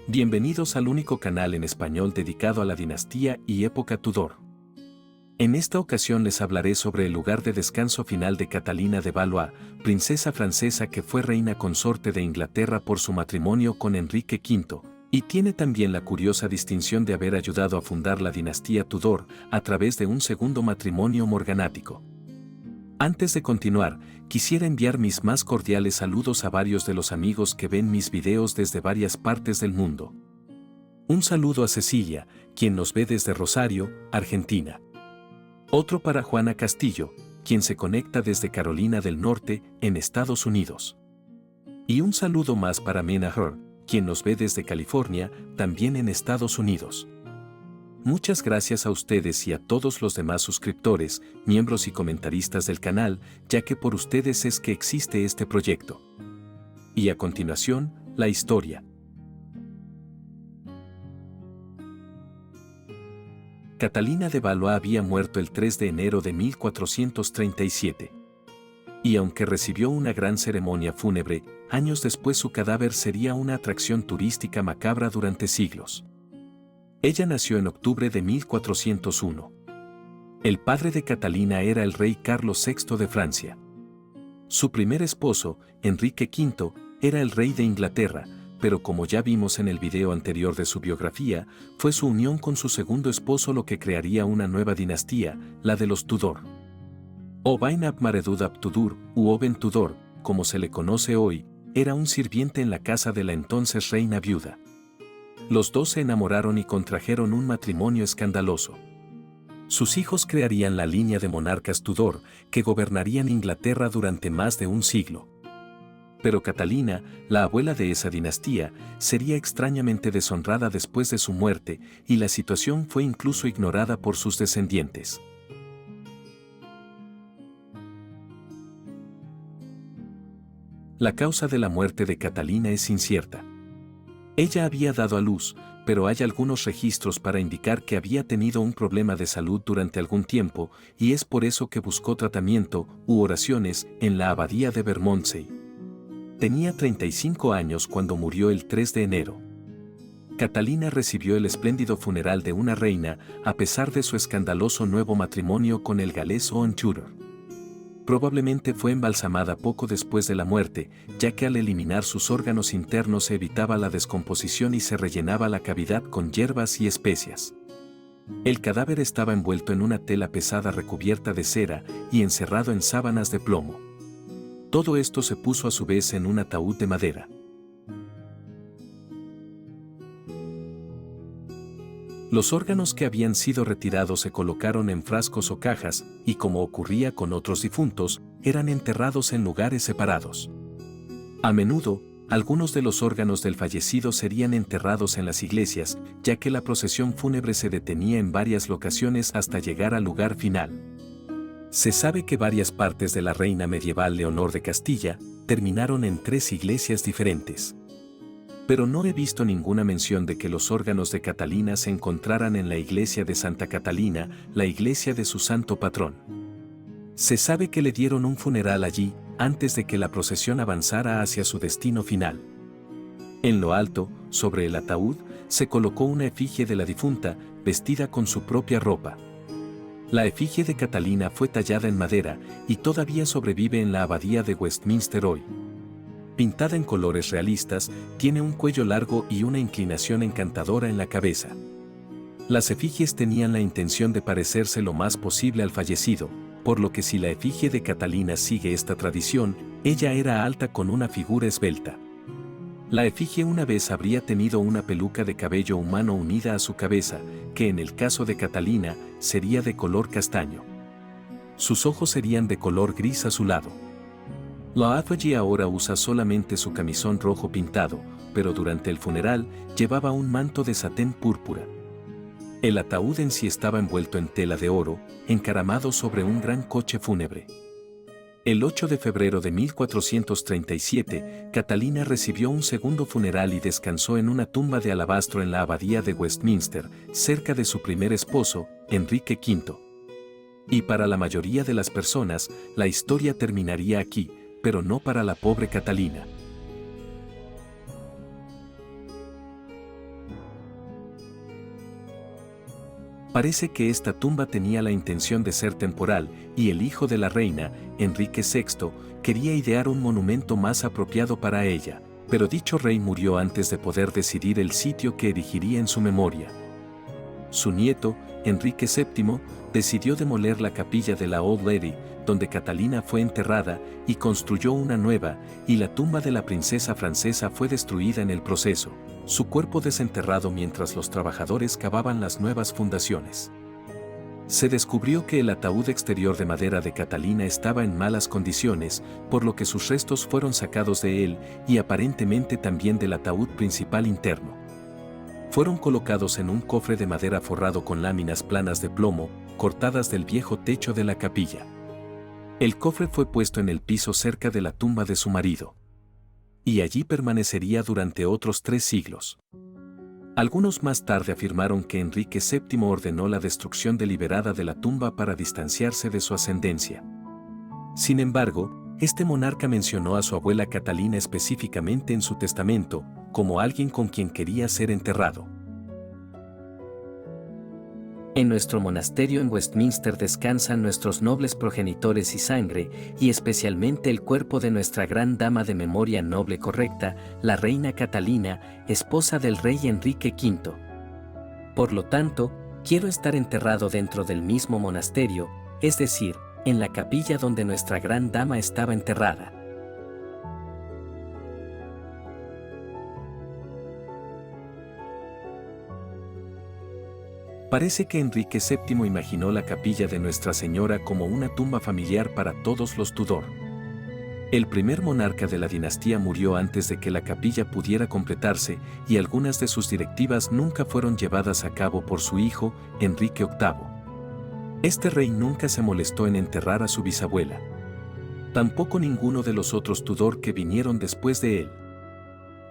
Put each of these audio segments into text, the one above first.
Bienvenidos al único canal en español dedicado a la dinastía y época Tudor. En esta ocasión les hablaré sobre el lugar de descanso final de Catalina de Valois, princesa francesa que fue reina consorte de Inglaterra por su matrimonio con Enrique V, y tiene también la curiosa distinción de haber ayudado a fundar la dinastía Tudor a través de un segundo matrimonio morganático. Antes de continuar, quisiera enviar mis más cordiales saludos a varios de los amigos que ven mis videos desde varias partes del mundo. Un saludo a Cecilia, quien nos ve desde Rosario, Argentina. Otro para Juana Castillo, quien se conecta desde Carolina del Norte, en Estados Unidos. Y un saludo más para Mena Her, quien nos ve desde California, también en Estados Unidos. Muchas gracias a ustedes y a todos los demás suscriptores, miembros y comentaristas del canal, ya que por ustedes es que existe este proyecto. Y a continuación, la historia. Catalina de Valois había muerto el 3 de enero de 1437. Y aunque recibió una gran ceremonia fúnebre, años después su cadáver sería una atracción turística macabra durante siglos. Ella nació en octubre de 1401. El padre de Catalina era el rey Carlos VI de Francia. Su primer esposo, Enrique V, era el rey de Inglaterra, pero como ya vimos en el video anterior de su biografía, fue su unión con su segundo esposo lo que crearía una nueva dinastía, la de los Tudor. Owain ap Maredudd ap Tudur, u Owen Tudor, como se le conoce hoy, era un sirviente en la casa de la entonces reina viuda. Los dos se enamoraron y contrajeron un matrimonio escandaloso. Sus hijos crearían la línea de monarcas Tudor, que gobernarían Inglaterra durante más de un siglo. Pero Catalina, la abuela de esa dinastía, sería extrañamente deshonrada después de su muerte, y la situación fue incluso ignorada por sus descendientes. La causa de la muerte de Catalina es incierta. Ella había dado a luz, pero hay algunos registros para indicar que había tenido un problema de salud durante algún tiempo, y es por eso que buscó tratamiento u oraciones en la abadía de Bermondsey. Tenía 35 años cuando murió el 3 de enero. Catalina recibió el espléndido funeral de una reina a pesar de su escandaloso nuevo matrimonio con el galés Owen Tudor. Probablemente fue embalsamada poco después de la muerte, ya que al eliminar sus órganos internos se evitaba la descomposición y se rellenaba la cavidad con hierbas y especias. El cadáver estaba envuelto en una tela pesada recubierta de cera y encerrado en sábanas de plomo. Todo esto se puso a su vez en un ataúd de madera. Los órganos que habían sido retirados se colocaron en frascos o cajas, y como ocurría con otros difuntos, eran enterrados en lugares separados. A menudo, algunos de los órganos del fallecido serían enterrados en las iglesias, ya que la procesión fúnebre se detenía en varias locaciones hasta llegar al lugar final. Se sabe que varias partes de la reina medieval Leonor de Castilla terminaron en 3 iglesias diferentes. Pero no he visto ninguna mención de que los órganos de Catalina se encontraran en la iglesia de Santa Catalina, la iglesia de su santo patrón. Se sabe que le dieron un funeral allí, antes de que la procesión avanzara hacia su destino final. En lo alto, sobre el ataúd, se colocó una efigie de la difunta, vestida con su propia ropa. La efigie de Catalina fue tallada en madera, y todavía sobrevive en la abadía de Westminster hoy. Pintada en colores realistas, tiene un cuello largo y una inclinación encantadora en la cabeza. Las efigies tenían la intención de parecerse lo más posible al fallecido, por lo que si la efigie de Catalina sigue esta tradición, ella era alta con una figura esbelta. La efigie una vez habría tenido una peluca de cabello humano unida a su cabeza, que en el caso de Catalina, sería de color castaño. Sus ojos serían de color gris azulado. La effigie ahora usa solamente su camisón rojo pintado, pero durante el funeral llevaba un manto de satén púrpura. El ataúd en sí estaba envuelto en tela de oro, encaramado sobre un gran coche fúnebre. El 8 de febrero de 1437, Catalina recibió un segundo funeral y descansó en una tumba de alabastro en la abadía de Westminster, cerca de su primer esposo, Enrique V. Y para la mayoría de las personas, la historia terminaría aquí, pero no para la pobre Catalina. Parece que esta tumba tenía la intención de ser temporal, y el hijo de la reina, Enrique VI, quería idear un monumento más apropiado para ella, pero dicho rey murió antes de poder decidir el sitio que erigiría en su memoria. Su nieto, Enrique VII, decidió demoler la capilla de la Old Lady, donde Catalina fue enterrada, y construyó una nueva, y la tumba de la princesa francesa fue destruida en el proceso, su cuerpo desenterrado mientras los trabajadores cavaban las nuevas fundaciones. Se descubrió que el ataúd exterior de madera de Catalina estaba en malas condiciones, por lo que sus restos fueron sacados de él y aparentemente también del ataúd principal interno. Fueron colocados en un cofre de madera forrado con láminas planas de plomo, cortadas del viejo techo de la capilla. El cofre fue puesto en el piso cerca de la tumba de su marido. Y allí permanecería durante otros 3 siglos. Algunos más tarde afirmaron que Enrique VII ordenó la destrucción deliberada de la tumba para distanciarse de su ascendencia. Sin embargo, este monarca mencionó a su abuela Catalina específicamente en su testamento, como alguien con quien quería ser enterrado. En nuestro monasterio en Westminster descansan nuestros nobles progenitores y sangre, y especialmente el cuerpo de nuestra gran dama de memoria noble correcta, la reina Catalina, esposa del rey Enrique V. Por lo tanto, quiero estar enterrado dentro del mismo monasterio, es decir, en la capilla donde nuestra gran dama estaba enterrada. Parece que Enrique VII imaginó la capilla de Nuestra Señora como una tumba familiar para todos los Tudor. El primer monarca de la dinastía murió antes de que la capilla pudiera completarse y algunas de sus directivas nunca fueron llevadas a cabo por su hijo, Enrique VIII. Este rey nunca se molestó en enterrar a su bisabuela. Tampoco ninguno de los otros Tudor que vinieron después de él.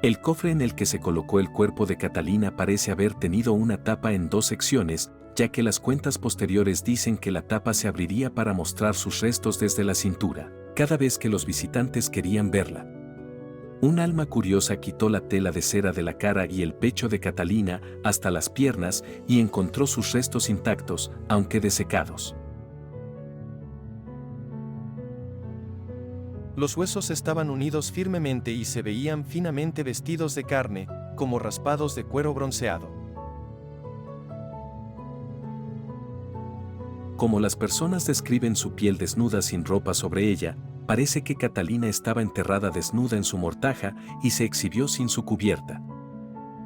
El cofre en el que se colocó el cuerpo de Catalina parece haber tenido una tapa en 2 secciones, ya que las cuentas posteriores dicen que la tapa se abriría para mostrar sus restos desde la cintura, cada vez que los visitantes querían verla. Un alma curiosa quitó la tela de cera de la cara y el pecho de Catalina hasta las piernas y encontró sus restos intactos, aunque desecados. Los huesos estaban unidos firmemente y se veían finamente vestidos de carne, como raspados de cuero bronceado. Como las personas describen su piel desnuda sin ropa sobre ella, parece que Catalina estaba enterrada desnuda en su mortaja y se exhibió sin su cubierta.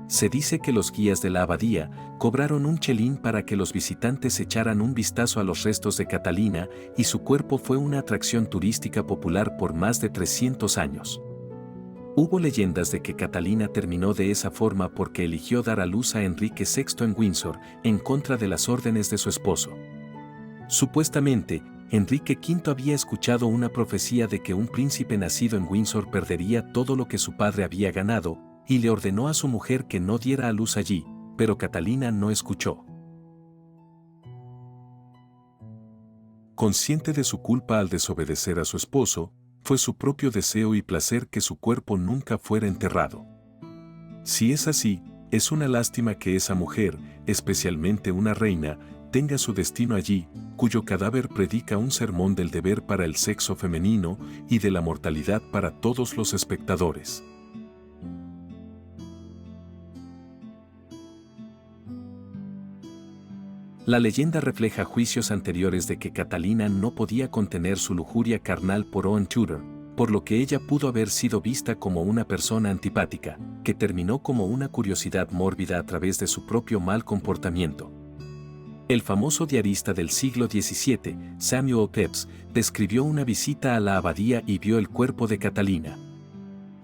Se dice que los guías de la abadía cobraron un chelín para que los visitantes echaran un vistazo a los restos de Catalina y su cuerpo fue una atracción turística popular por más de 300 años. Hubo leyendas de que Catalina terminó de esa forma porque eligió dar a luz a Enrique VI en Windsor, en contra de las órdenes de su esposo. Supuestamente, Enrique V había escuchado una profecía de que un príncipe nacido en Windsor perdería todo lo que su padre había ganado, y le ordenó a su mujer que no diera a luz allí, pero Catalina no escuchó. Consciente de su culpa al desobedecer a su esposo, fue su propio deseo y placer que su cuerpo nunca fuera enterrado. Si es así, es una lástima que esa mujer, especialmente una reina, tenga su destino allí, cuyo cadáver predica un sermón del deber para el sexo femenino y de la mortalidad para todos los espectadores. La leyenda refleja juicios anteriores de que Catalina no podía contener su lujuria carnal por Owen Tudor, por lo que ella pudo haber sido vista como una persona antipática, que terminó como una curiosidad mórbida a través de su propio mal comportamiento. El famoso diarista del siglo XVII, Samuel Pepys, describió una visita a la abadía y vio el cuerpo de Catalina.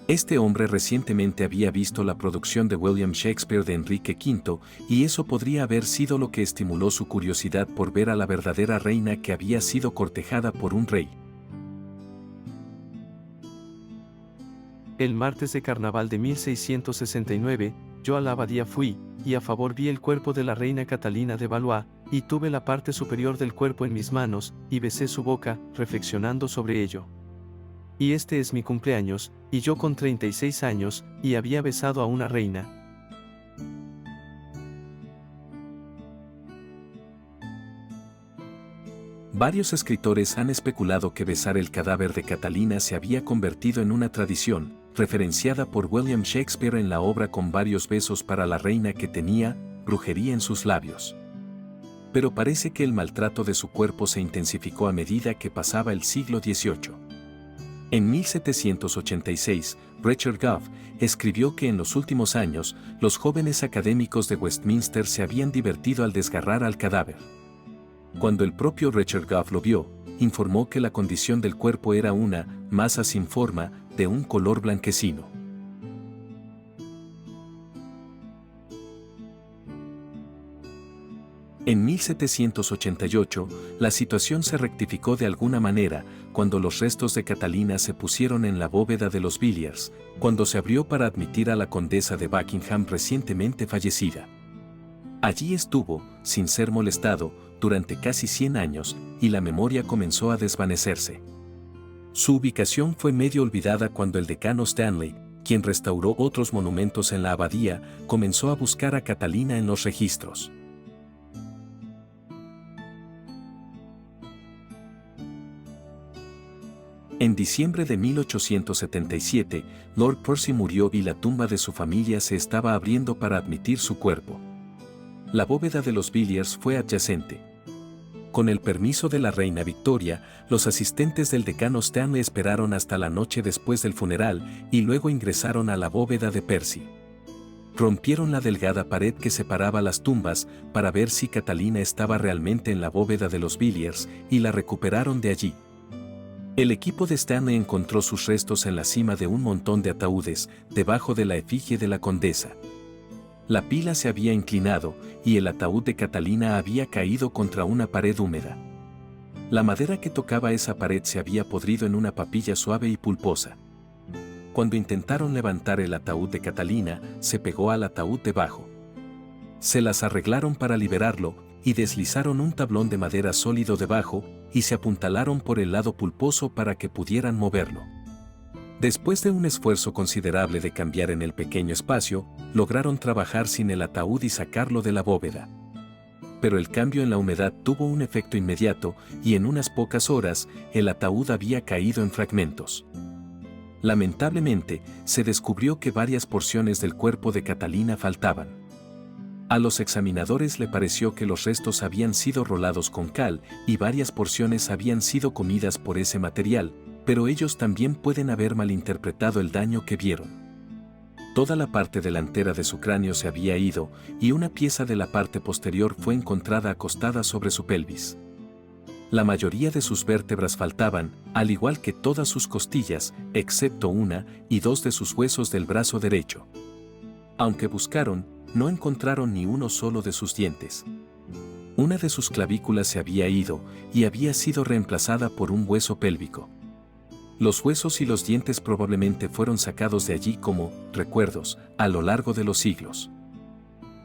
Este hombre recientemente había visto la producción de William Shakespeare de Enrique V, y eso podría haber sido lo que estimuló su curiosidad por ver a la verdadera reina que había sido cortejada por un rey. El martes de carnaval de 1669, yo a la abadía fui, y a favor vi el cuerpo de la reina Catalina de Valois, y tuve la parte superior del cuerpo en mis manos, y besé su boca, reflexionando sobre ello. Y este es mi cumpleaños, y yo con 36 años, y había besado a una reina. Varios escritores han especulado que besar el cadáver de Catalina se había convertido en una tradición, referenciada por William Shakespeare en la obra Con varios besos para la reina que tenía brujería en sus labios. Pero parece que el maltrato de su cuerpo se intensificó a medida que pasaba el siglo XVIII. En 1786, Richard Gough escribió que en los últimos años, los jóvenes académicos de Westminster se habían divertido al desgarrar al cadáver. Cuando el propio Richard Gough lo vio, informó que la condición del cuerpo era una masa sin forma, de un color blanquecino. En 1788, la situación se rectificó de alguna manera, cuando los restos de Catalina se pusieron en la bóveda de los Villiers, cuando se abrió para admitir a la condesa de Buckingham recientemente fallecida. Allí estuvo, sin ser molestado, durante casi 100 años, y la memoria comenzó a desvanecerse. Su ubicación fue medio olvidada cuando el decano Stanley, quien restauró otros monumentos en la abadía, comenzó a buscar a Catalina en los registros. En diciembre de 1877, Lord Percy murió y la tumba de su familia se estaba abriendo para admitir su cuerpo. La bóveda de los Villiers fue adyacente. Con el permiso de la reina Victoria, los asistentes del decano Stanley esperaron hasta la noche después del funeral y luego ingresaron a la bóveda de Percy. Rompieron la delgada pared que separaba las tumbas para ver si Catalina estaba realmente en la bóveda de los Villiers y la recuperaron de allí. El equipo de Stanley encontró sus restos en la cima de un montón de ataúdes, debajo de la efigie de la condesa. La pila se había inclinado, y el ataúd de Catalina había caído contra una pared húmeda. La madera que tocaba esa pared se había podrido en una papilla suave y pulposa. Cuando intentaron levantar el ataúd de Catalina, se pegó al ataúd debajo. Se las arreglaron para liberarlo, y deslizaron un tablón de madera sólido debajo, y se apuntalaron por el lado pulposo para que pudieran moverlo. Después de un esfuerzo considerable de cambiar en el pequeño espacio, lograron trabajar sin el ataúd y sacarlo de la bóveda. Pero el cambio en la humedad tuvo un efecto inmediato, y en unas pocas horas, el ataúd había caído en fragmentos. Lamentablemente, se descubrió que varias porciones del cuerpo de Catalina faltaban. A los examinadores le pareció que los restos habían sido rolados con cal y varias porciones habían sido comidas por ese material, pero ellos también pueden haber malinterpretado el daño que vieron. Toda la parte delantera de su cráneo se había ido y una pieza de la parte posterior fue encontrada acostada sobre su pelvis. La mayoría de sus vértebras faltaban, al igual que todas sus costillas, excepto una y dos de sus huesos del brazo derecho. Aunque buscaron, no encontraron ni uno solo de sus dientes. Una de sus clavículas se había ido y había sido reemplazada por un hueso pélvico. Los huesos y los dientes probablemente fueron sacados de allí como recuerdos a lo largo de los siglos.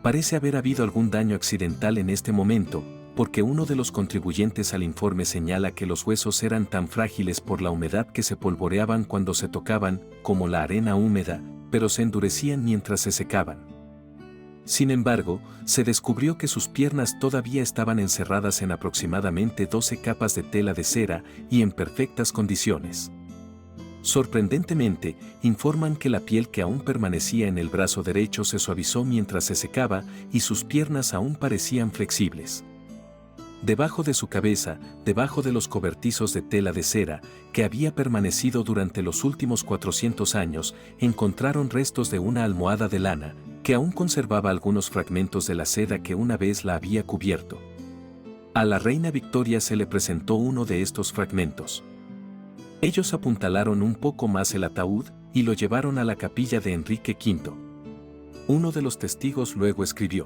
Parece haber habido algún daño accidental en este momento, porque uno de los contribuyentes al informe señala que los huesos eran tan frágiles por la humedad que se polvoreaban cuando se tocaban, como la arena húmeda, pero se endurecían mientras se secaban. Sin embargo, se descubrió que sus piernas todavía estaban encerradas en aproximadamente 12 capas de tela de cera y en perfectas condiciones. Sorprendentemente, informan que la piel que aún permanecía en el brazo derecho se suavizó mientras se secaba y sus piernas aún parecían flexibles. Debajo de su cabeza, debajo de los cobertizos de tela de cera, que había permanecido durante los últimos 400 años, encontraron restos de una almohada de lana, que aún conservaba algunos fragmentos de la seda que una vez la había cubierto. A la reina Victoria se le presentó uno de estos fragmentos. Ellos apuntalaron un poco más el ataúd y lo llevaron a la capilla de Enrique V. Uno de los testigos luego escribió: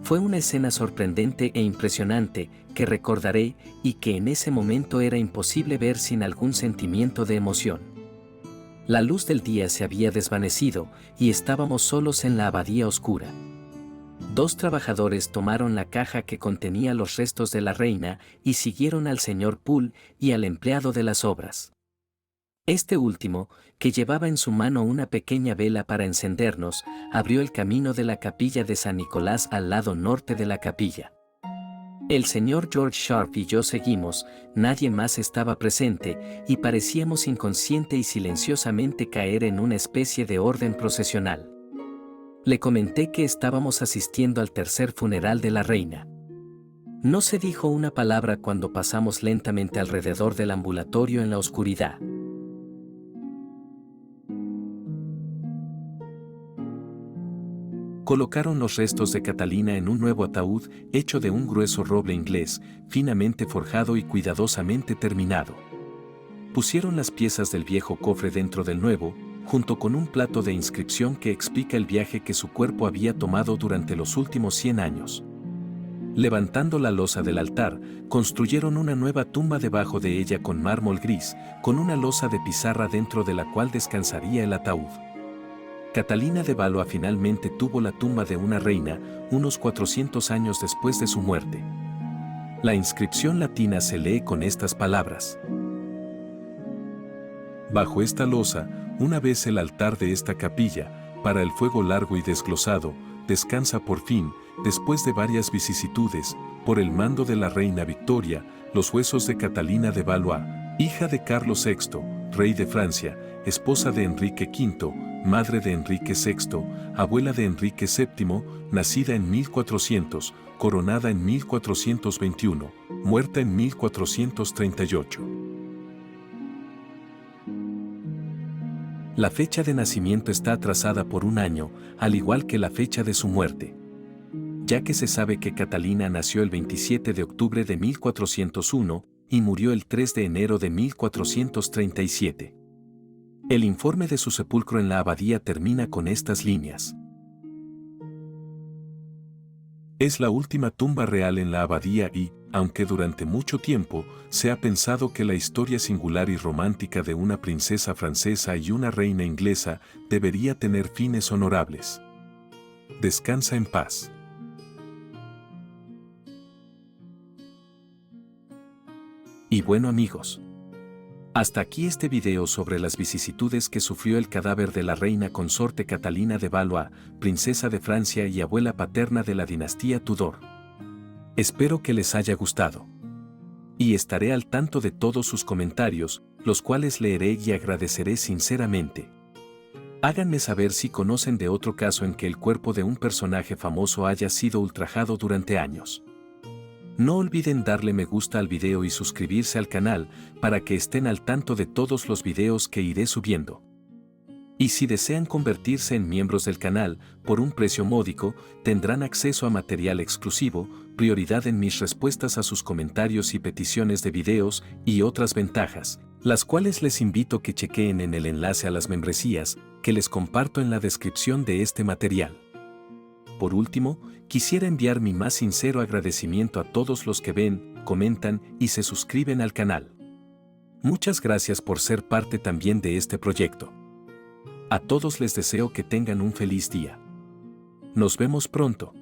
Fue una escena sorprendente e impresionante que recordaré y que en ese momento era imposible ver sin algún sentimiento de emoción. La luz del día se había desvanecido y estábamos solos en la abadía oscura. 2 trabajadores tomaron la caja que contenía los restos de la reina y siguieron al señor Poole y al empleado de las obras. Este último, que llevaba en su mano una pequeña vela para encendernos, abrió el camino de la capilla de San Nicolás al lado norte de la capilla. El señor George Sharp y yo seguimos, nadie más estaba presente, y parecíamos inconsciente y silenciosamente caer en una especie de orden procesional. Le comenté que estábamos asistiendo al tercer funeral de la reina. No se dijo una palabra cuando pasamos lentamente alrededor del ambulatorio en la oscuridad. Colocaron los restos de Catalina en un nuevo ataúd hecho de un grueso roble inglés, finamente forjado y cuidadosamente terminado. Pusieron las piezas del viejo cofre dentro del nuevo, junto con un plato de inscripción que explica el viaje que su cuerpo había tomado durante los últimos 100 años. Levantando la losa del altar, construyeron una nueva tumba debajo de ella con mármol gris, con una losa de pizarra dentro de la cual descansaría el ataúd. Catalina de Valois finalmente tuvo la tumba de una reina, unos 400 años después de su muerte. La inscripción latina se lee con estas palabras: bajo esta losa, una vez el altar de esta capilla, para el fuego largo y desglosado, descansa por fin, después de varias vicisitudes, por el mando de la reina Victoria, los huesos de Catalina de Valois, hija de Carlos VI, rey de Francia, esposa de Enrique V, madre de Enrique VI, abuela de Enrique VII, nacida en 1400, coronada en 1421, muerta en 1438. La fecha de nacimiento está atrasada por un año, al igual que la fecha de su muerte, ya que se sabe que Catalina nació el 27 de octubre de 1401 y murió el 3 de enero de 1437. El informe de su sepulcro en la abadía termina con estas líneas: es la última tumba real en la abadía y, aunque durante mucho tiempo se ha pensado que la historia singular y romántica de una princesa francesa y una reina inglesa debería tener fines honorables. Descansa en paz. Y bueno amigos, hasta aquí este video sobre las vicisitudes que sufrió el cadáver de la reina consorte Catalina de Valois, princesa de Francia y abuela paterna de la dinastía Tudor. Espero que les haya gustado. Y estaré al tanto de todos sus comentarios, los cuales leeré y agradeceré sinceramente. Háganme saber si conocen de otro caso en que el cuerpo de un personaje famoso haya sido ultrajado durante años. No olviden darle me gusta al video y suscribirse al canal para que estén al tanto de todos los videos que iré subiendo. Y si desean convertirse en miembros del canal, por un precio módico, tendrán acceso a material exclusivo, prioridad en mis respuestas a sus comentarios y peticiones de videos y otras ventajas, las cuales les invito que chequeen en el enlace a las membresías que les comparto en la descripción de este material. Por último, quisiera enviar mi más sincero agradecimiento a todos los que ven, comentan y se suscriben al canal. Muchas gracias por ser parte también de este proyecto. A todos les deseo que tengan un feliz día. Nos vemos pronto.